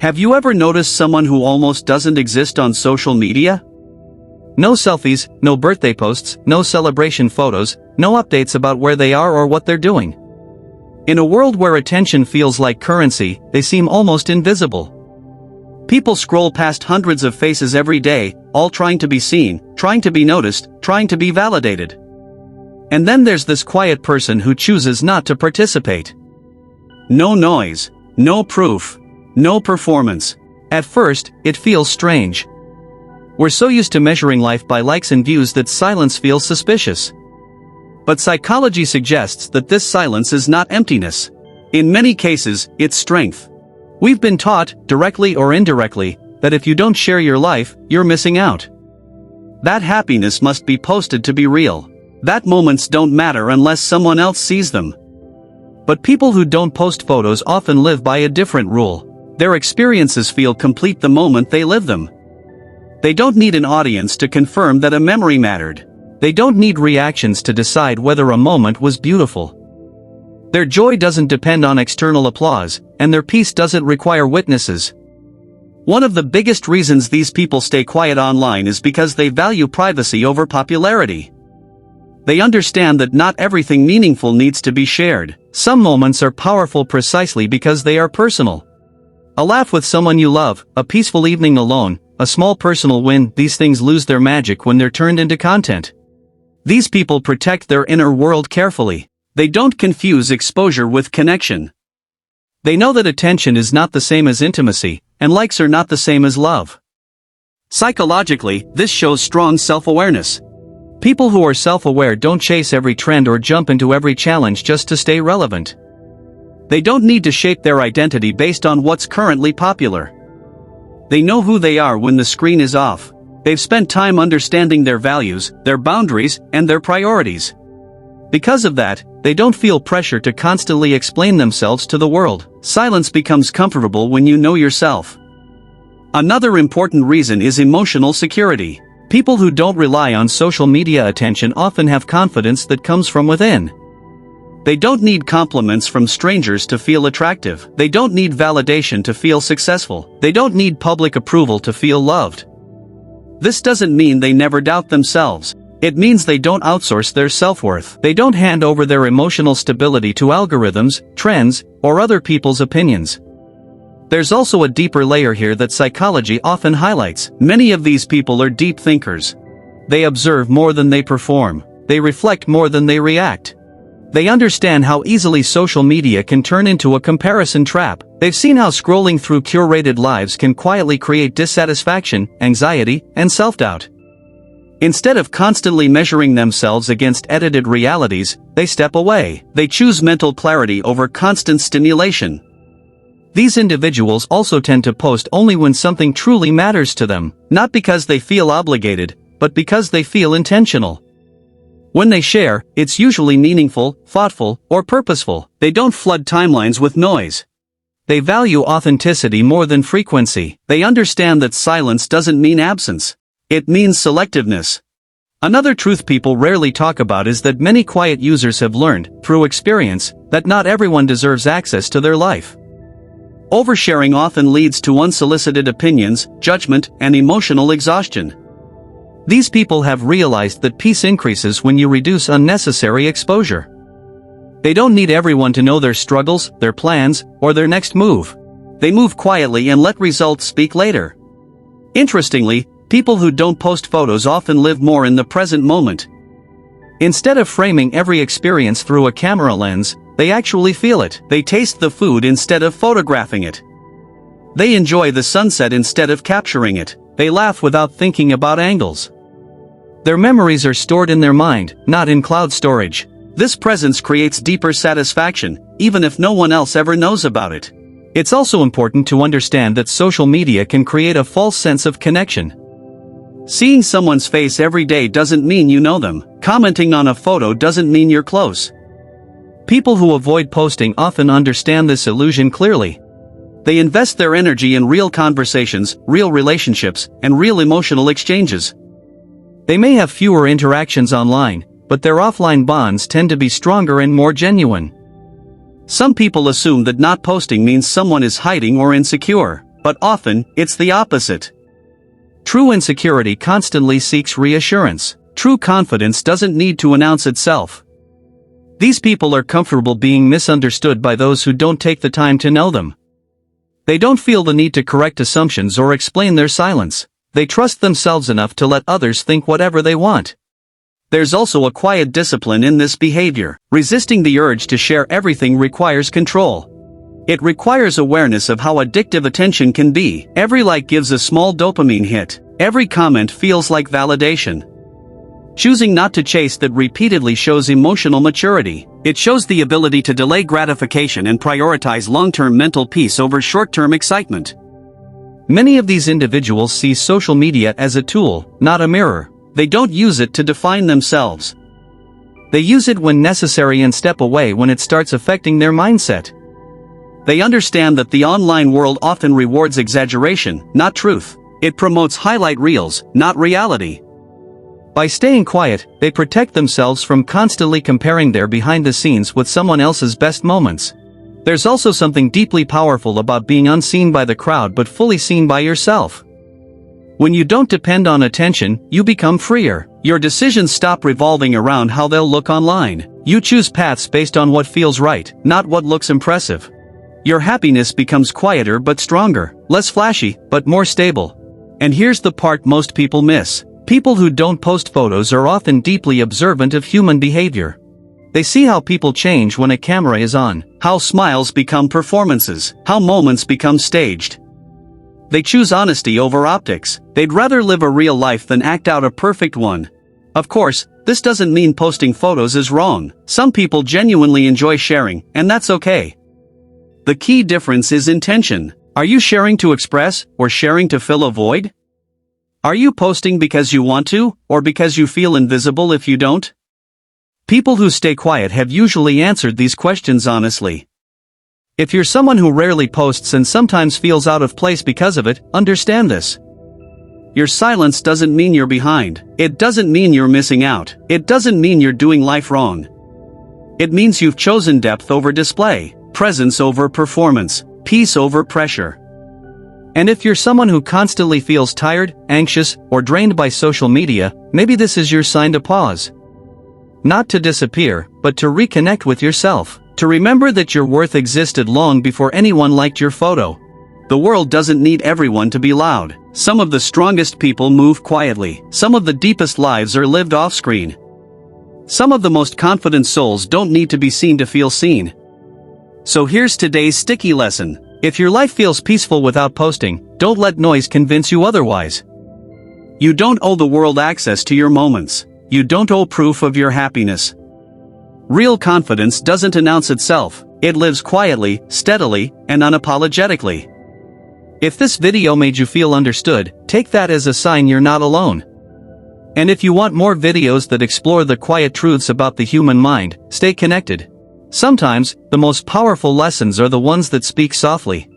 Have you ever noticed someone who almost doesn't exist on social media? No selfies, no birthday posts, no celebration photos, no updates about where they are or what they're doing. In a world where attention feels like currency, they seem almost invisible. People scroll past hundreds of faces every day, all trying to be seen, trying to be noticed, trying to be validated. And then there's this quiet person who chooses not to participate. No noise, no proof, no performance. At first, it feels strange. We're so used to measuring life by likes and views that silence feels suspicious. But psychology suggests that this silence is not emptiness. In many cases, it's strength. We've been taught, directly or indirectly, that if you don't share your life, you're missing out. That happiness must be posted to be real. That moments don't matter unless someone else sees them. But people who don't post photos often live by a different rule. Their experiences feel complete the moment they live them. They don't need an audience to confirm that a memory mattered. They don't need reactions to decide whether a moment was beautiful. Their joy doesn't depend on external applause, and their peace doesn't require witnesses. One of the biggest reasons these people stay quiet online is because they value privacy over popularity. They understand that not everything meaningful needs to be shared. Some moments are powerful precisely because they are personal. A laugh with someone you love, a peaceful evening alone, a small personal win, these things lose their magic when they're turned into content. These people protect their inner world carefully. They don't confuse exposure with connection. They know that attention is not the same as intimacy, and likes are not the same as love. Psychologically, this shows strong self-awareness. People who are self-aware don't chase every trend or jump into every challenge just to stay relevant. They don't need to shape their identity based on what's currently popular. They know who they are when the screen is off. They've spent time understanding their values, their boundaries, and their priorities. Because of that, they don't feel pressure to constantly explain themselves to the world. Silence becomes comfortable when you know yourself. Another important reason is emotional security. People who don't rely on social media attention often have confidence that comes from within. They don't need compliments from strangers to feel attractive. They don't need validation to feel successful. They don't need public approval to feel loved. This doesn't mean they never doubt themselves. It means they don't outsource their self-worth. They don't hand over their emotional stability to algorithms, trends, or other people's opinions. There's also a deeper layer here that psychology often highlights. Many of these people are deep thinkers. They observe more than they perform. They reflect more than they react. They understand how easily social media can turn into a comparison trap. They've seen how scrolling through curated lives can quietly create dissatisfaction, anxiety, and self-doubt. Instead of constantly measuring themselves against edited realities, they step away. They choose mental clarity over constant stimulation. These individuals also tend to post only when something truly matters to them, not because they feel obligated, but because they feel intentional. When they share, it's usually meaningful, thoughtful, or purposeful. They don't flood timelines with noise. They value authenticity more than frequency. They understand that silence doesn't mean absence. It means selectiveness. Another truth people rarely talk about is that many quiet users have learned, through experience, that not everyone deserves access to their life. Oversharing often leads to unsolicited opinions, judgment, and emotional exhaustion. These people have realized that peace increases when you reduce unnecessary exposure. They don't need everyone to know their struggles, their plans, or their next move. They move quietly and let results speak later. Interestingly, people who don't post photos often live more in the present moment. Instead of framing every experience through a camera lens, they actually feel it. They taste the food instead of photographing it. They enjoy the sunset instead of capturing it. They laugh without thinking about angles. Their memories are stored in their mind, not in cloud storage. This presence creates deeper satisfaction, even if no one else ever knows about it. It's also important to understand that social media can create a false sense of connection. Seeing someone's face every day doesn't mean you know them. Commenting on a photo doesn't mean you're close. People who avoid posting often understand this illusion clearly. They invest their energy in real conversations, real relationships, and real emotional exchanges. They may have fewer interactions online, but their offline bonds tend to be stronger and more genuine. Some people assume that not posting means someone is hiding or insecure. But often, it's the opposite. True insecurity constantly seeks reassurance. True confidence doesn't need to announce itself. These people are comfortable being misunderstood by those who don't take the time to know them. They don't feel the need to correct assumptions or explain their silence. They trust themselves enough to let others think whatever they want. There's also a quiet discipline in this behavior. Resisting the urge to share everything requires control. It requires awareness of how addictive attention can be. Every like gives a small dopamine hit. Every comment feels like validation. Choosing not to chase that repeatedly shows emotional maturity. It shows the ability to delay gratification and prioritize long-term mental peace over short-term excitement. Many of these individuals see social media as a tool, not a mirror. They don't use it to define themselves. They use it when necessary and step away when it starts affecting their mindset. They understand that the online world often rewards exaggeration, not truth. It promotes highlight reels, not reality. By staying quiet, they protect themselves from constantly comparing their behind the scenes with someone else's best moments. There's also something deeply powerful about being unseen by the crowd but fully seen by yourself. When you don't depend on attention, you become freer. Your decisions stop revolving around how they'll look online. You choose paths based on what feels right, not what looks impressive. Your happiness becomes quieter but stronger, less flashy, but more stable. And here's the part most people miss. People who don't post photos are often deeply observant of human behavior. They see how people change when a camera is on, how smiles become performances, how moments become staged. They choose honesty over optics. They'd rather live a real life than act out a perfect one. Of course, this doesn't mean posting photos is wrong. Some people genuinely enjoy sharing, and that's okay. The key difference is intention. Are you sharing to express, or sharing to fill a void? Are you posting because you want to, or because you feel invisible if you don't? People who stay quiet have usually answered these questions honestly. If you're someone who rarely posts and sometimes feels out of place because of it, understand this. Your silence doesn't mean you're behind. It doesn't mean you're missing out. It doesn't mean you're doing life wrong. It means you've chosen depth over display, presence over performance, peace over pressure. And if you're someone who constantly feels tired, anxious, or drained by social media, maybe this is your sign to pause. Not to disappear, but to reconnect with yourself. To remember that your worth existed long before anyone liked your photo. The world doesn't need everyone to be loud. Some of the strongest people move quietly. Some of the deepest lives are lived off-screen. Some of the most confident souls don't need to be seen to feel seen. So here's today's sticky lesson. If your life feels peaceful without posting, don't let noise convince you otherwise. You don't owe the world access to your moments. You don't owe proof of your happiness. Real confidence doesn't announce itself. It lives quietly, steadily, and unapologetically. If this video made you feel understood, take that as a sign you're not alone. And if you want more videos that explore the quiet truths about the human mind, stay connected. Sometimes, the most powerful lessons are the ones that speak softly.